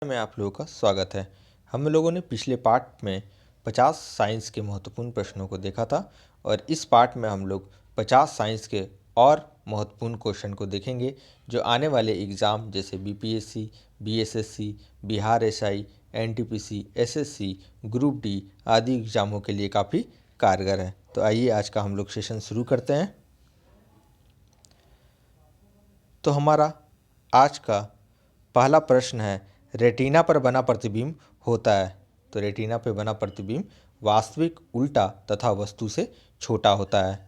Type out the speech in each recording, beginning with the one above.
में आप लोगों का स्वागत है। हम लोगों ने पिछले पार्ट में 50 साइंस के महत्वपूर्ण प्रश्नों को देखा था और इस पार्ट में हम लोग 50 साइंस के और महत्वपूर्ण क्वेश्चन को देखेंगे जो आने वाले एग्ज़ाम जैसे BPSC, BSSC, Bihar SI, NTPC, SSC, group D आदि एग्ज़ामों के लिए काफ़ी कारगर है। तो आइए आज का हम लोग सेशन शुरू करते हैं। तो हमारा आज का पहला प्रश्न है, रेटिना पर बना प्रतिबिंब होता है। तो रेटिना पर बना प्रतिबिंब वास्तविक, उल्टा तथा वस्तु से छोटा होता है।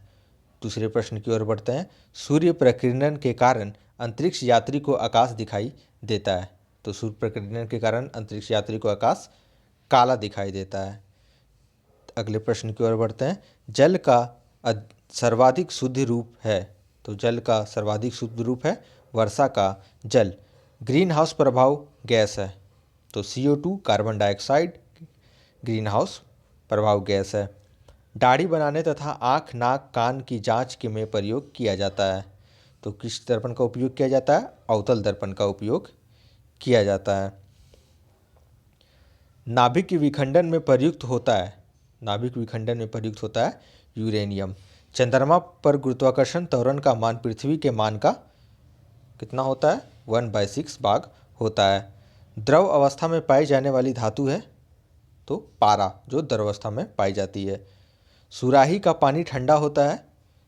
दूसरे प्रश्न की ओर बढ़ते हैं, सूर्य प्रकीर्णन के कारण अंतरिक्ष यात्री को आकाश दिखाई देता है। तो सूर्य प्रकीर्णन के कारण अंतरिक्ष यात्री को आकाश काला दिखाई देता है। अगले प्रश्न की ओर बढ़ते हैं, जल का सर्वाधिक शुद्ध रूप है। तो जल का सर्वाधिक शुद्ध रूप है वर्षा का जल। ग्रीन हाउस प्रभाव गैस है। तो CO2 carbon dioxide green house प्रभाव गैस है। दाढ़ी बनाने तथा आँख, नाक, कान की जांच के में प्रयोग किया जाता है। तो किस दर्पण का उपयोग किया जाता है? अवतल दर्पण का उपयोग किया जाता है। नाभिक विखंडन में प्रयुक्त होता है। नाभिक विखंडन में प्रयुक्त होता है यूरेनियम। चंद्रमा पर गुरुत्वाकर्षण त्वरण का मान पृथ्वी के मान का कितना होता है? 1/6 भाग होता है। द्रव अवस्था में पाई जाने वाली धातु है तो पारा, जो द्रव अवस्था में पाई जाती है। सुराही का पानी ठंडा होता है।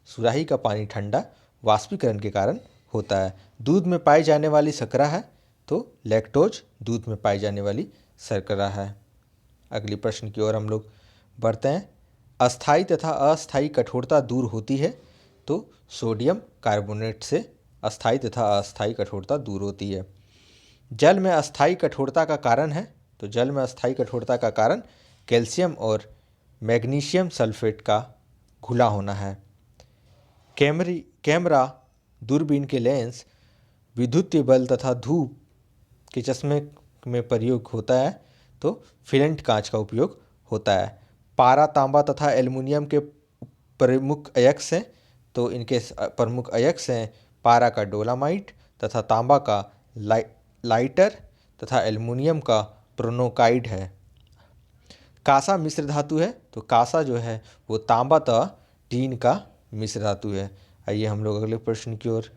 सुराही का पानी ठंडा वाष्पीकरण के कारण होता है। दूध में पाई जाने वाली शर्करा है तो लैक्टोज दूध में पाई जाने वाली शर्करा है। अगले प्रश्न की ओर हम लोग बढ़ते हैं, अस्थाई तथा अस्थाई कठोरता दूर होती है। तो सोडियम कार्बोनेट से अस्थाई तथा अस्थाई कठोरता दूर होती है। जल में अस्थाई कठोरता का कारण है। तो जल में अस्थाई कठोरता का कारण कैल्शियम और मैग्नीशियम सल्फेट का घुला होना है। कैमरा, दूरबीन के लेंस, विद्युतीय बल्ब तथा धूप के चश्मे में प्रयोग होता है तो फिलेंट कांच का उपयोग होता है। पारा, तांबा तथा एल्युमिनियम के प्रमुख अयस्क हैं। तो इनके प्रमुख अयस्क हैं पारा का डोलामाइट तथा तांबा का लाइटर तथा एल्युमिनियम का प्रोनोकाइड है। कांसा मिश्र धातु है। तो कांसा जो है वो तांबा तथा टीन का मिश्र धातु है। आइए हम लोग अगले प्रश्न की ओर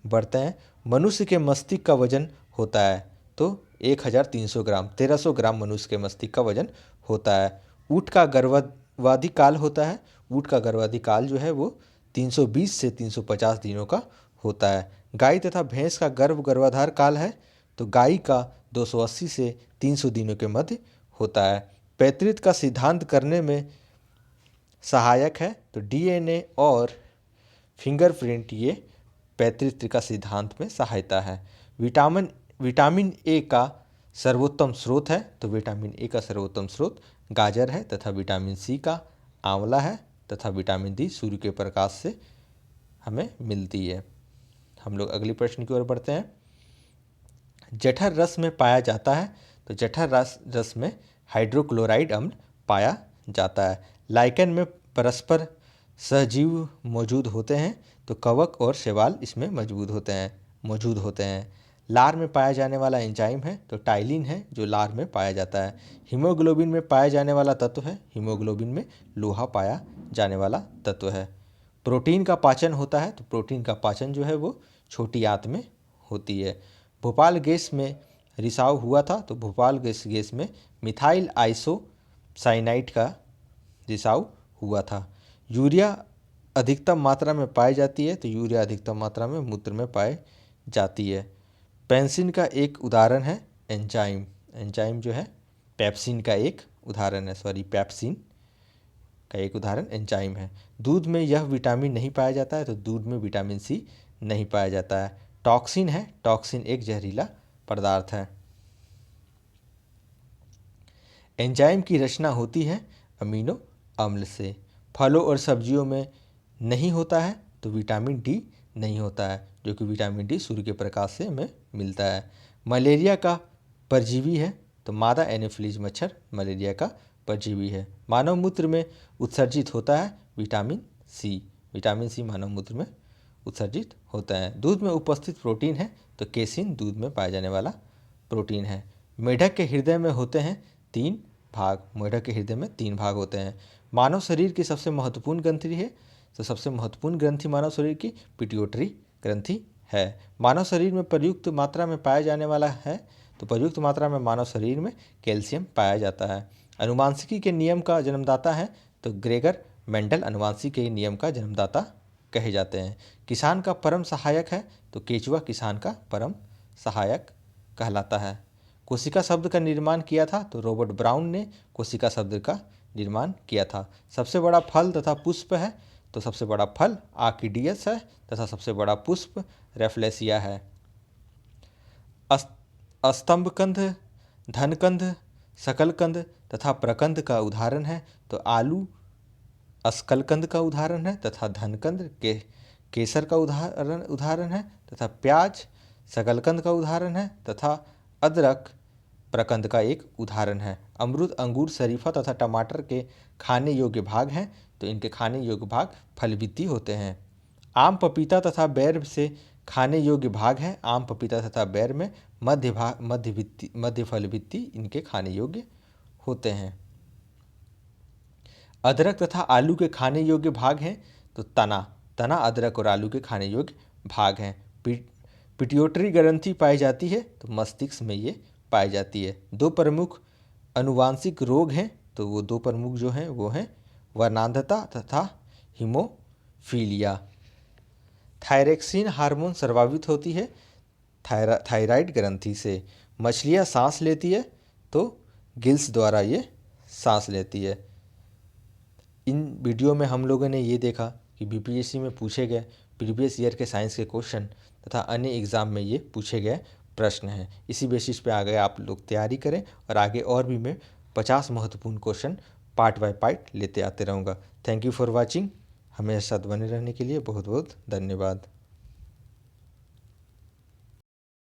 बढ़ते हैं, मनुष्य के मस्तिष्क का वजन होता है तो 1300 ग्राम, 1300 ग्राम मनुष्य के मस्तिष्क का वजन होता है। ऊँट का गर्भवधि काल होता है। ऊँट का गर्भवधि काल जो है वो 320 से 350 दिनों का होता है। गाय तथा भैंस का गर्भाधान काल है तो गाय का 280 से 300 दिनों के मध्य होता है। पैतृत्व का सिद्धांत करने में सहायक है तो DNA और फिंगरप्रिंट ये पैतृत्व का सिद्धांत में सहायता है। विटामिन ए का सर्वोत्तम स्रोत है। तो विटामिन ए का सर्वोत्तम स्रोत गाजर है तथा विटामिन सी का आंवला है तथा विटामिन डी सूर्य के प्रकाश से हमें मिलती है। हम लोग अगले प्रश्न की ओर बढ़ते हैं, जठर रस में पाया जाता है। तो जठर रस में हाइड्रोक्लोराइड अम्ल पाया जाता है। लाइकेन में परस्पर सहजीव मौजूद होते हैं तो कवक और शैवाल इसमें मौजूद होते हैं। लार में पाया जाने वाला एंजाइम है तो टाइलिन है जो लार में पाया जाता है। हीमोग्लोबिन में पाया जाने वाला तत्व है, हीमोग्लोबिन में लोहा पाया जाने वाला तत्व है। प्रोटीन का पाचन होता है तो प्रोटीन का पाचन जो है वो छोटी आंत में होती है। भोपाल गैस में रिसाव हुआ था तो भोपाल गैस में मिथाइल आइसोसाइनाइड का रिसाव हुआ था। यूरिया अधिकतम मात्रा में पाई जाती है तो यूरिया अधिकतम मात्रा में मूत्र में पाई जाती है। पेंसिन का एक उदाहरण है एंजाइम। एंजाइम जो है पेप्सिन का एक उदाहरण है, पेप्सिन का एक उदाहरण एंजाइम है। दूध में यह विटामिन नहीं पाया जाता है तो दूध में विटामिन सी नहीं पाया जाता है। टॉक्सिन है, टॉक्सिन एक जहरीला पदार्थ है। एंजाइम की रचना होती है अमीनो अम्ल से। फलों और सब्जियों में नहीं होता है तो विटामिन डी नहीं होता है, जो कि विटामिन डी सूर्य के प्रकाश से हमें मिलता है। मलेरिया का परजीवी है तो मादा एनोफिलीज मच्छर मलेरिया का परजीवी है। मानव मूत्र में उत्सर्जित होता है विटामिन सी। विटामिन सी मानव मूत्र में उत्सर्जित होता है। दूध में उपस्थित प्रोटीन है तो केसिन दूध में पाया जाने वाला प्रोटीन है। मेढक के हृदय में होते हैं 3 भाग। मेढक के हृदय में 3 भाग होते हैं। मानव शरीर की सबसे महत्वपूर्ण ग्रंथि है, तो सबसे महत्वपूर्ण ग्रंथि मानव शरीर की पिट्यूटरी ग्रंथि है। मानव शरीर में प्रयुक्त मात्रा में पाया जाने वाला है, तो प्रयुक्त मात्रा में मानव शरीर में कैल्शियम पाया जाता है। अनुवांशिकी के नियम का जन्मदाता है, तो ग्रेगर मेंडल अनुवांशिकी के नियम का जन्मदाता कहे जाते हैं। किसान का परम सहायक है, तो केचुआ किसान का परम सहायक कहलाता है। कोशिका शब्द का निर्माण किया था, तो रॉबर्ट ब्राउन ने कोशिका शब्द का निर्माण किया था। सबसे बड़ा फल तथा पुष्प है, तो सबसे बड़ा फल आर्किडियस है तथा सबसे बड़ा पुष्प रेफ्लेसिया है। स्तंभकंद, धनकंद, शकलकंद तथा प्रकंद का उदाहरण है, तो आलू अस्कलकंद का उदाहरण है तथा धनकंद के केसर का उदाहरण है तथा प्याज शकलकंद का उदाहरण है तथा अदरक प्रकंद का एक उदाहरण है। अमरूद, अंगूर, शरीफा तथा टमाटर के खाने योग्य भाग हैं, तो इनके खाने योग्य भाग फलवित्ती होते हैं। आम, पपीता तथा बेर से खाने योग्य भाग हैं। आम, पपीता तथा बेर में मध्य फलवित्ती इनके खाने योग्य होते हैं। अदरक तथा आलू के खाने योग्य भाग हैं, तो तना अदरक और आलू के खाने योग्य भाग हैं। पिट्यूटरी ग्रंथि पाई जाती है, तो मस्तिष्क में ये पाई जाती है। 2 प्रमुख अनुवांशिक रोग हैं, तो वो 2 प्रमुख जो हैं वो हैं वर्णांधता तथा हीमोफीलिया। थायरॉक्सिन हार्मोन स्रावित होती है थायराइड ग्रंथि से। मछलियाँ सांस लेती है, तो गिल्स द्वारा ये सांस लेती है। इन वीडियो में हम लोगों ने ये देखा कि बीपीएससी में पूछे गए प्रीवियस ईयर के साइंस के क्वेश्चन तथा अन्य एग्ज़ाम में ये पूछे गए प्रश्न हैं। इसी बेसिस पे आगे आप लोग तैयारी करें और आगे और भी मैं 50 महत्वपूर्ण क्वेश्चन पार्ट बाय पार्ट लेते आते रहूँगा। Thank you for watching. हमें साथ बने रहने के लिए बहुत बहुत धन्यवाद।